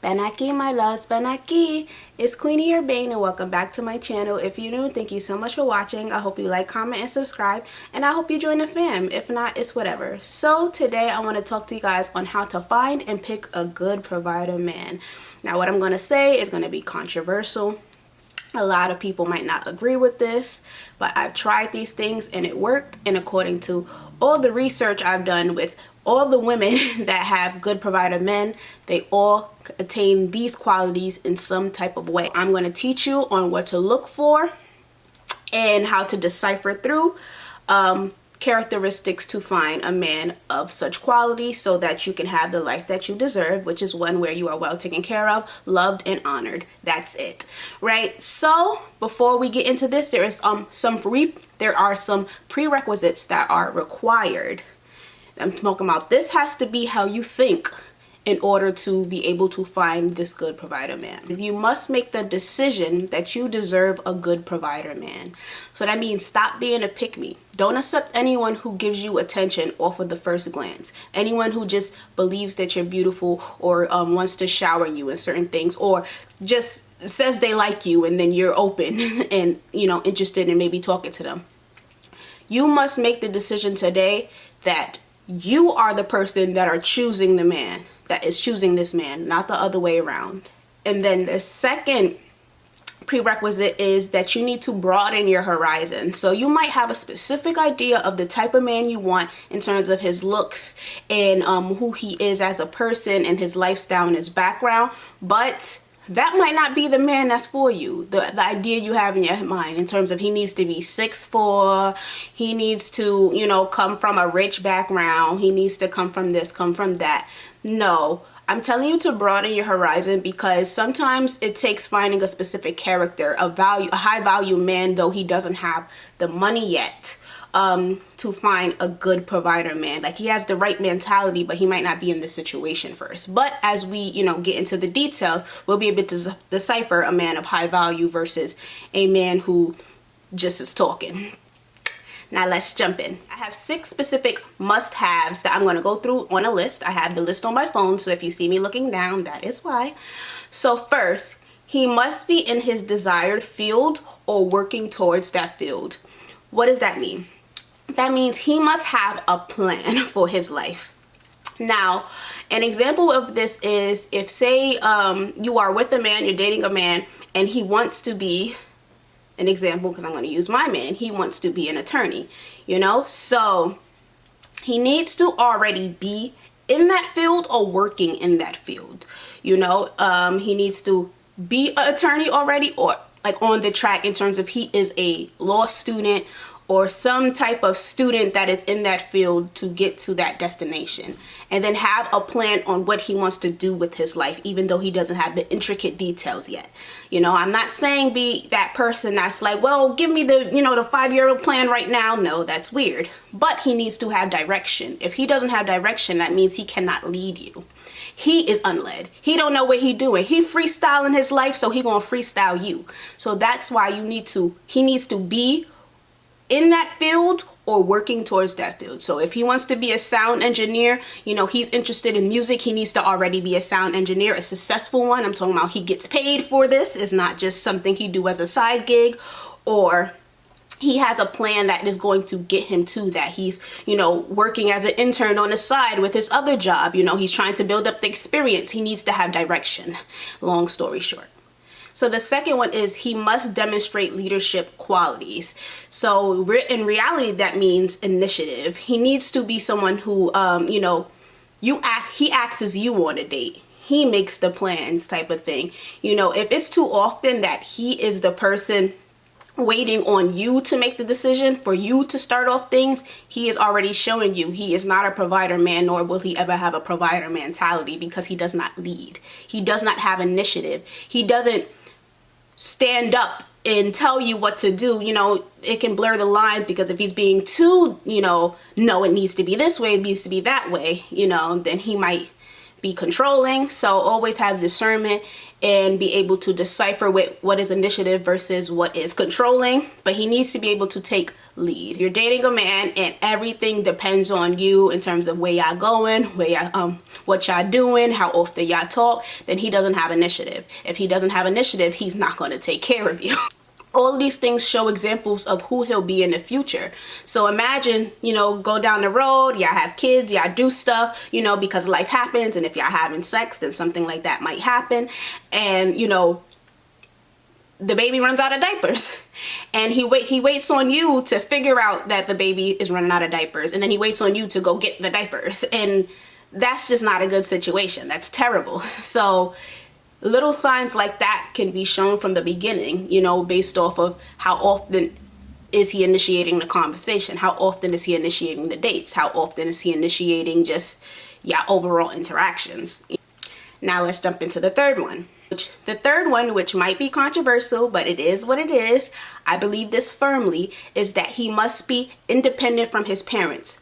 Ben aquí, my loves, ben aquí. It's Queenie Urbane and welcome back to my channel. If you're new, thank you so much for watching. I hope you like, comment, and subscribe, and I hope you join the fam. If not, it's whatever. So today I want to talk to you guys on how to find and pick a good provider man. Now what I'm going to say is going to be controversial. A lot of people might not agree with this, but I've tried these things and it worked. And according to all the research I've done with all the women that have good provider men, they all attain these qualities in some type of way. I'm going to teach you on what to look for and how to decipher through characteristics to find a man of such quality so that you can have the life that you deserve, which is one where you are well taken care of, loved, and honored. That's it, right? So before we get into this, there are some prerequisites that are required. I'm talking about this has to be how you think in order to be able to find this good provider man. You must make the decision that you deserve a good provider man. So that means stop being a pick-me. Don't accept anyone who gives you attention off of the first glance. Anyone who just believes that you're beautiful or wants to shower you in certain things, or just says they like you and then you're open and interested in maybe talking to them. You must make the decision today that you are the person that are choosing the man, that is choosing this man, not the other way around. And then the second prerequisite is that you need to broaden your horizon. So you might have a specific idea of the type of man you want in terms of his looks and who he is as a person and his lifestyle and his background, but that might not be the man that's for you. The idea you have in your mind in terms of he needs to be 6'4", he needs to, come from a rich background, he needs to come from this, come from that. No, I'm telling you to broaden your horizon because sometimes it takes finding a specific character, a high value man, though he doesn't have the money yet, to find a good provider man. Like, he has the right mentality, but he might not be in this situation first. But as we, get into the details, we'll be able to decipher a man of high value versus a man who just is talking. Now let's jump in. I have 6 specific must-haves that I'm going to go through on a list. I have the list on my phone, so if you see me looking down, that is why. So first, he must be in his desired field or working towards that field. What does that mean? That means he must have a plan for his life. Now, an example of this is if, say, you are with a man, you're dating a man, and he wants to be, an example, because I'm going to use my man, he wants to be an attorney, so he needs to already be in that field or working in that field. He needs to be an attorney already, or like on the track in terms of he is a law student or some type of student that is in that field to get to that destination, and then have a plan on what he wants to do with his life, even though he doesn't have the intricate details yet. I'm not saying be that person that's like, well, give me the, the 5-year plan right now. No, that's weird. But he needs to have direction. If he doesn't have direction, that means he cannot lead you. He is unled. He don't know what he doing. He freestyling his life, so he gonna freestyle you. So that's why he needs to be in that field or working towards that field. So if he wants to be a sound engineer, he's interested in music, he needs to already be a sound engineer, a successful one. I'm talking about he gets paid for this. It's not just something he do as a side gig, or he has a plan that is going to get him to that. He's, working as an intern on the side with his other job. He's trying to build up the experience. He needs to have direction. Long story short. So the second one is he must demonstrate leadership qualities. So in reality, that means initiative. He needs to be someone who, he asks you on a date. He makes the plans type of thing. If it's too often that he is the person waiting on you to make the decision, for you to start off things, he is already showing you he is not a provider man, nor will he ever have a provider mentality, because he does not lead. He does not have initiative. He doesn't stand up and tell you what to do. It can blur the lines, because if he's being too, no, it needs to be this way, it needs to be that way, then he might be controlling. So always have discernment and be able to decipher what is initiative versus what is controlling. But he needs to be able to take lead. You're dating a man and everything depends on you in terms of where y'all going, where y'all, what y'all doing, how often y'all talk, then he doesn't have initiative. If he doesn't have initiative, he's not going to take care of you. All of these things show examples of who he'll be in the future. So imagine, you know, go down the road, y'all have kids, y'all do stuff, you know, because life happens. And if y'all having sex, then something like that might happen. And, you know, the baby runs out of diapers. And he waits on you to figure out that the baby is running out of diapers. And then he waits on you to go get the diapers. And that's just not a good situation. That's terrible. So little signs like that can be shown from the beginning, you know, based off of how often is he initiating the conversation? How often is he initiating the dates? How often is he initiating just, yeah, overall interactions? Now let's jump into the third one. The third one, which might be controversial, but it is what it is, I believe this firmly, is that he must be independent from his parents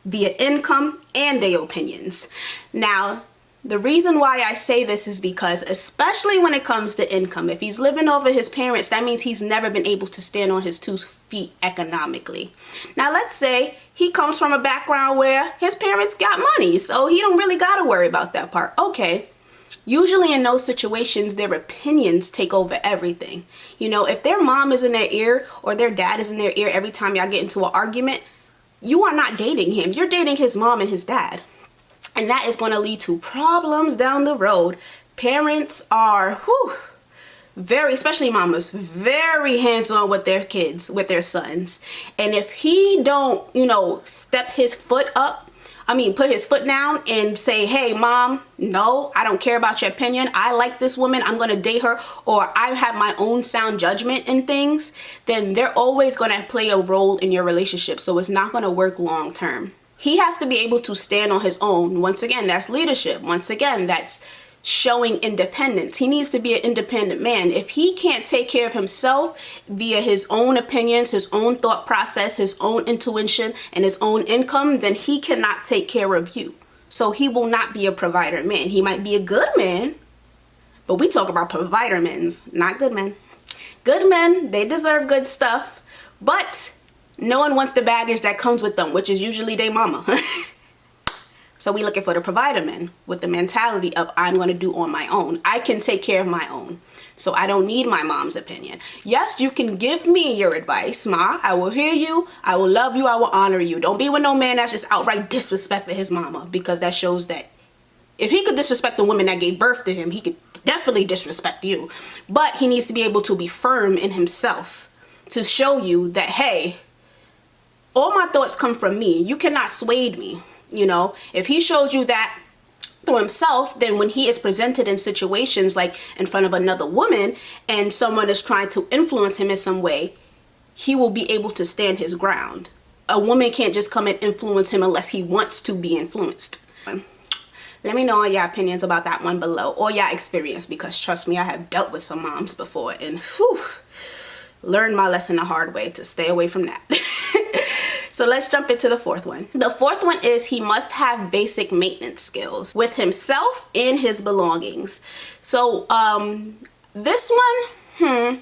via income and their opinions. Now, the reason why I say this is because, especially when it comes to income, if he's living over his parents, that means he's never been able to stand on his 2 feet economically. Now, let's say he comes from a background where his parents got money, so he don't really got to worry about that part. Okay. Usually in those situations, their opinions take over everything. You know, if their mom is in their ear or their dad is in their ear every time y'all get into an argument, you are not dating him. You're dating his mom and his dad. And that is going to lead to problems down the road. Parents are, very, especially mamas, very hands-on with their kids, with their sons. And if he don't, you know, put his foot down and say, hey, mom, no, I don't care about your opinion. I like this woman. I'm going to date her. Or I have my own sound judgment in things. Then they're always going to play a role in your relationship. So it's not going to work long term. He has to be able to stand on his own. Once again, that's leadership. Once again, that's showing independence. He needs to be an independent man. If he can't take care of himself via his own opinions, his own thought process, his own intuition, and his own income, then he cannot take care of you. So he will not be a provider man. He might be a good man, but we talk about provider men, not good men. Good men, they deserve good stuff, but no one wants the baggage that comes with them, which is usually their mama. So we looking for the provider men with the mentality of I'm going to do on my own. I can take care of my own. So I don't need my mom's opinion. Yes, you can give me your advice, ma. I will hear you. I will love you. I will honor you. Don't be with no man that's just outright disrespecting his mama, because that shows that if he could disrespect the woman that gave birth to him, he could definitely disrespect you. But he needs to be able to be firm in himself to show you that, hey, all my thoughts come from me. You cannot sway me. You know, if he shows you that through himself, then when he is presented in situations like in front of another woman and someone is trying to influence him in some way, he will be able to stand his ground. A woman can't just come and influence him unless he wants to be influenced. Let me know all your opinions about that one below, or your experience, because trust me, I have dealt with some moms before and learned my lesson the hard way to stay away from that. So let's jump into the fourth one. The fourth one is he must have basic maintenance skills with himself and his belongings. So this one,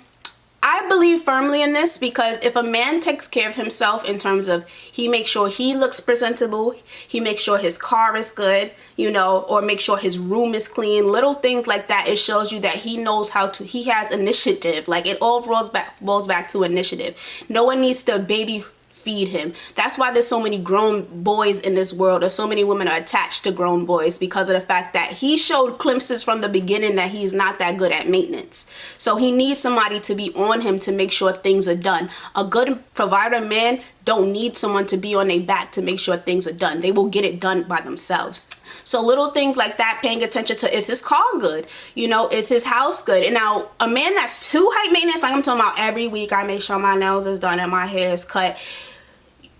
I believe firmly in this, because if a man takes care of himself in terms of he makes sure he looks presentable, he makes sure his car is good, you know, or make sure his room is clean, little things like that, it shows you that he knows how to, he has initiative. Like, it all rolls back to initiative. No one needs to baby feed him. That's why there's so many grown boys in this world, or so many women are attached to grown boys, because of the fact that he showed glimpses from the beginning that he's not that good at maintenance. So he needs somebody to be on him to make sure things are done. A good provider man don't need someone to be on their back to make sure things are done. They will get it done by themselves. So little things like that, paying attention to, is his car good? You know, is his house good? And now a man that's too high maintenance, like I'm talking about every week I make sure my nails is done and my hair is cut,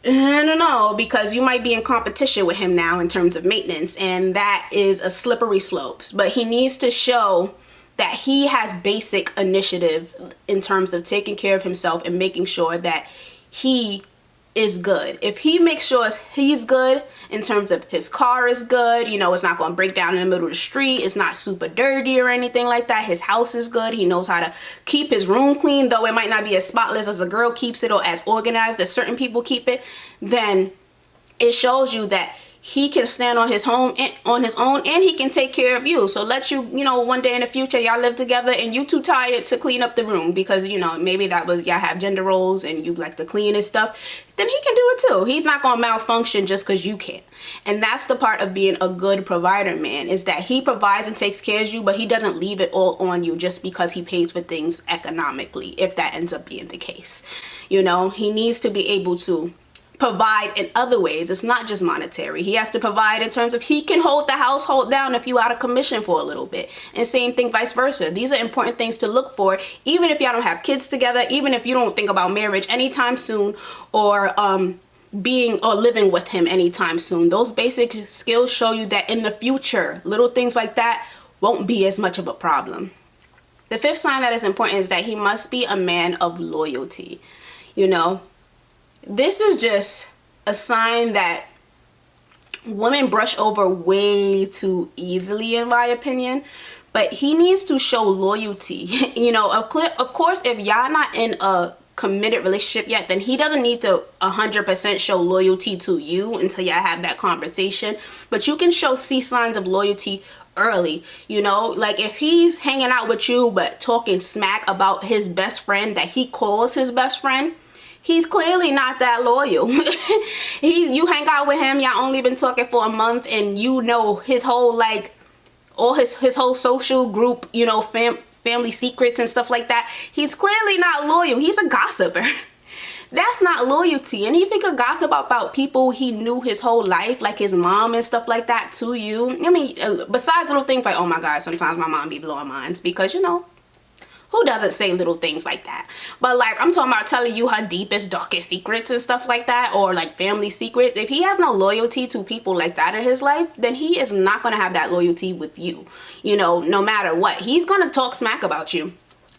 I don't know, because you might be in competition with him now in terms of maintenance, and that is a slippery slope. But he needs to show that he has basic initiative in terms of taking care of himself and making sure that he is good. If he makes sure he's good in terms of his car is good, you know, it's not going to break down in the middle of the street, it's not super dirty or anything like that, his house is good, he knows how to keep his room clean, though it might not be as spotless as a girl keeps it or as organized as certain people keep it, then it shows you that he can stand on his own and he can take care of you. So let you, you know, one day in the future y'all live together and you too tired to clean up the room because, you know, maybe that was y'all have gender roles and you like to clean and stuff, then he can do it too. He's not gonna malfunction just because you can't. And that's the part of being a good provider man, is that he provides and takes care of you, but he doesn't leave it all on you just because he pays for things economically, if that ends up being the case. You know, he needs to be able to provide in other ways. It's not just monetary. He has to provide in terms of he can hold the household down if you out of commission for a little bit, and same thing vice versa. These are important things to look for, even if y'all don't have kids together, even if you don't think about marriage anytime soon, or being or living with him anytime soon. Those basic skills show you that in the future little things like that won't be as much of a problem. The fifth sign that is important is that he must be a man of loyalty. You know, this is just a sign that women brush over way too easily, in my opinion. But he needs to show loyalty. You know, of course, if y'all not in a committed relationship yet, then he doesn't need to 100% show loyalty to you until y'all have that conversation. But you can see signs of loyalty early. You know, like if he's hanging out with you but talking smack about his best friend that he calls his best friend, he's clearly not that loyal. You hang out with him, y'all only been talking for a month, and you know his whole, like, all his whole social group, you know, family secrets and stuff like that. He's clearly not loyal. He's a gossiper. That's not loyalty. And if he could gossip about people he knew his whole life, like his mom and stuff like that to you, I mean, besides little things like, oh my God, sometimes my mom be blowing minds, because, you know, who doesn't say little things like that? But like, I'm talking about telling you her deepest, darkest secrets and stuff like that, or like family secrets. If he has no loyalty to people like that in his life, then he is not going to have that loyalty with you. You know, no matter what, he's going to talk smack about you.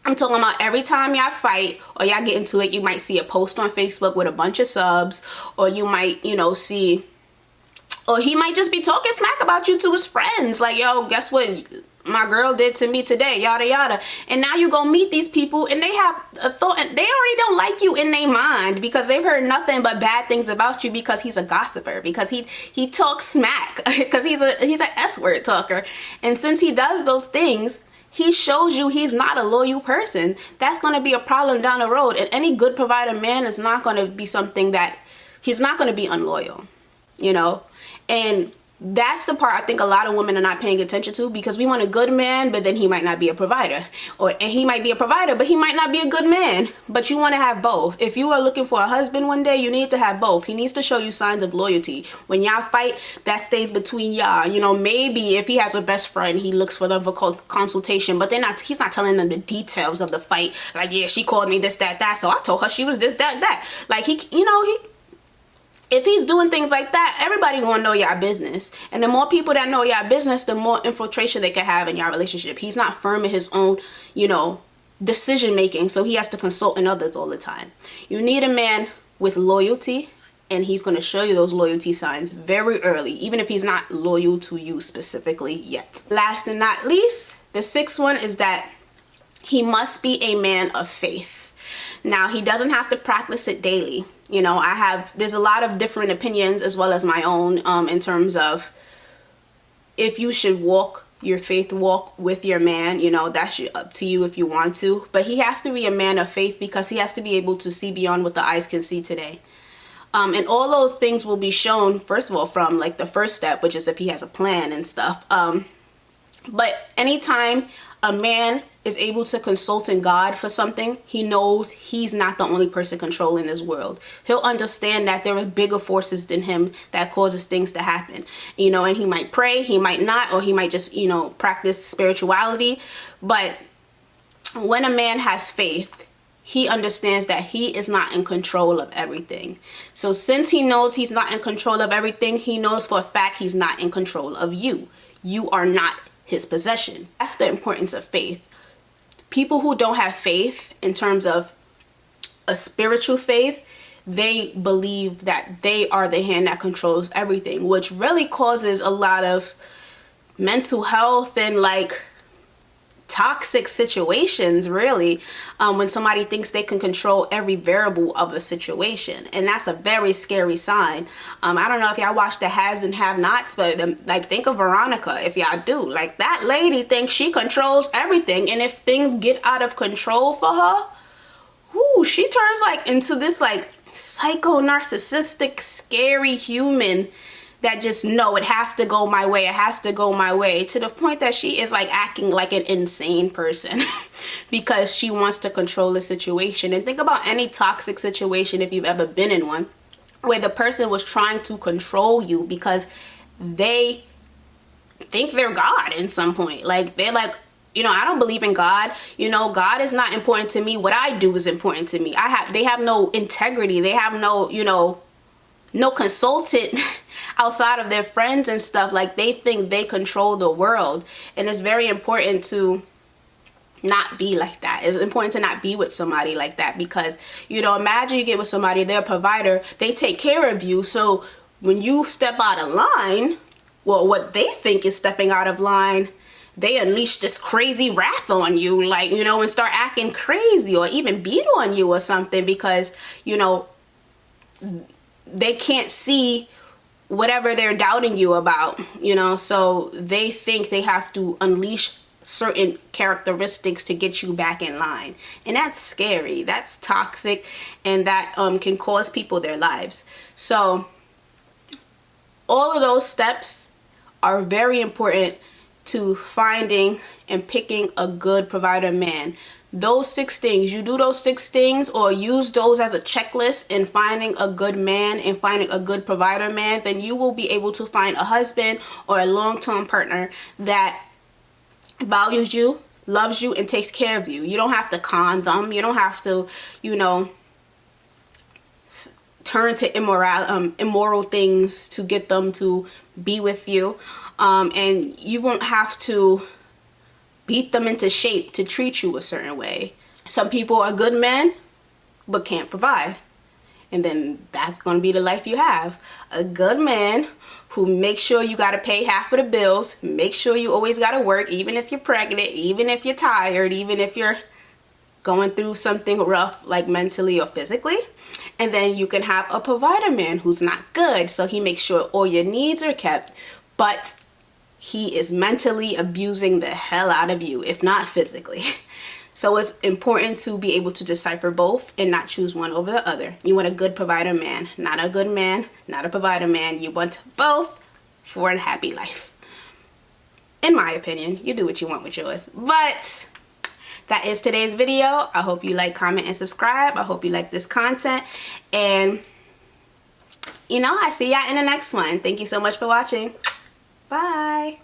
I'm talking about every time y'all fight or y'all get into it, you might see a post on Facebook with a bunch of subs, or you might, you know, see, or he might just be talking smack about you to his friends. Like, yo, guess what my girl did to me today, yada yada. And now you go meet these people and they have a thought, and they already don't like you in their mind because they've heard nothing but bad things about you, because he's a gossiper, because he talks smack, because he's an S-word talker. And since he does those things, he shows you he's not a loyal person. That's going to be a problem down the road. And any good provider man is not going to be something that, he's not going to be unloyal, you know. And that's the part I think a lot of women are not paying attention to, because we want a good man, but then he might not be a provider, and he might be a provider, but he might not be a good man. But you want to have both. If you are looking for a husband one day, you need to have both. He needs to show you signs of loyalty. When y'all fight, that stays between y'all. You know, maybe if he has a best friend, he looks for them for consultation, but he's not telling them the details of the fight. Like, yeah, she called me this, that, so I told her she was this, that. Like, if he's doing things like that, everybody gonna know y'all business. And the more people that know y'all business, the more infiltration they can have in y'all relationship. He's not firm in his own, you know, decision making, so he has to consult in others all the time. You need a man with loyalty, and he's gonna show you those loyalty signs very early, even if he's not loyal to you specifically yet. Last and not least, the sixth one is that he must be a man of faith. Now, he doesn't have to practice it daily. You know, there's a lot of different opinions, as well as my own, in terms of if you should walk your faith walk with your man. You know, that's up to you if you want to. But he has to be a man of faith, because he has to be able to see beyond what the eyes can see today. And all those things will be shown, first of all, from like the first step, which is if he has a plan and stuff. But anytime a man is able to consult in God for something, he knows he's not the only person controlling this world. He'll understand that there are bigger forces than him that causes things to happen. You know, and he might pray, he might not, or he might just, you know, practice spirituality. But when a man has faith, he understands that he is not in control of everything. So since he knows he's not in control of everything, he knows for a fact he's not in control of you. You are not his possession. That's the importance of faith. People who don't have faith in terms of a spiritual faith, they believe that they are the hand that controls everything, which really causes a lot of mental health and like toxic situations, really, when somebody thinks they can control every variable of a situation. And that's a very scary sign. I don't know if y'all watch the haves and have nots, but like, think of Veronica. If y'all do, like, that lady thinks she controls everything, and if things get out of control for her, whoo, she turns like into this like psycho narcissistic scary human that just, no, it has to go my way, it has to go my way, to the point that she is like acting like an insane person because she wants to control the situation. And think about any toxic situation, if you've ever been in one, where the person was trying to control you because they think they're God in some point. Like, they're like, you know, I don't believe in God. You know, God is not important to me. What I do is important to me. They have no integrity. They have no, you know, no consultant outside of their friends and stuff. Like, they think they control the world. And it's very important to not be like that. It's important to not be with somebody like that, because, you know, imagine you get with somebody, they're a provider, they take care of you. So when you step out of line, well, what they think is stepping out of line, they unleash this crazy wrath on you, like, you know, and start acting crazy, or even beat on you or something, because, you know, they can't see whatever they're doubting you about, you know. So they think they have to unleash certain characteristics to get you back in line. And that's scary, that's toxic, and that can cause people their lives. So all of those steps are very important to finding and picking a good provider man. Those 6 things, you do those 6 things, or use those as a checklist in finding a good man and finding a good provider man, then you will be able to find a husband or a long-term partner that values you, loves you, and takes care of you. You don't have to con them. You don't have to, you know, turn to immoral things to get them to be with you. And you won't have to beat them into shape to treat you a certain way. Some people are good men but can't provide, and then that's going to be the life you have. A good man who makes sure you got to pay half of the bills, make sure you always got to work, even if you're pregnant, even if you're tired, even if you're going through something rough, like mentally or physically. And then you can have a provider man who's not good, so he makes sure all your needs are kept, but he is mentally abusing the hell out of you, if not physically. So it's important to be able to decipher both and not choose one over the other. You want a good provider man, not a good man, not a provider man. You want both for a happy life. In my opinion, you do what you want with yours. But that is today's video. I hope you like, comment, and subscribe. I hope you like this content. And, you know, I see y'all in the next one. Thank you so much for watching. Bye.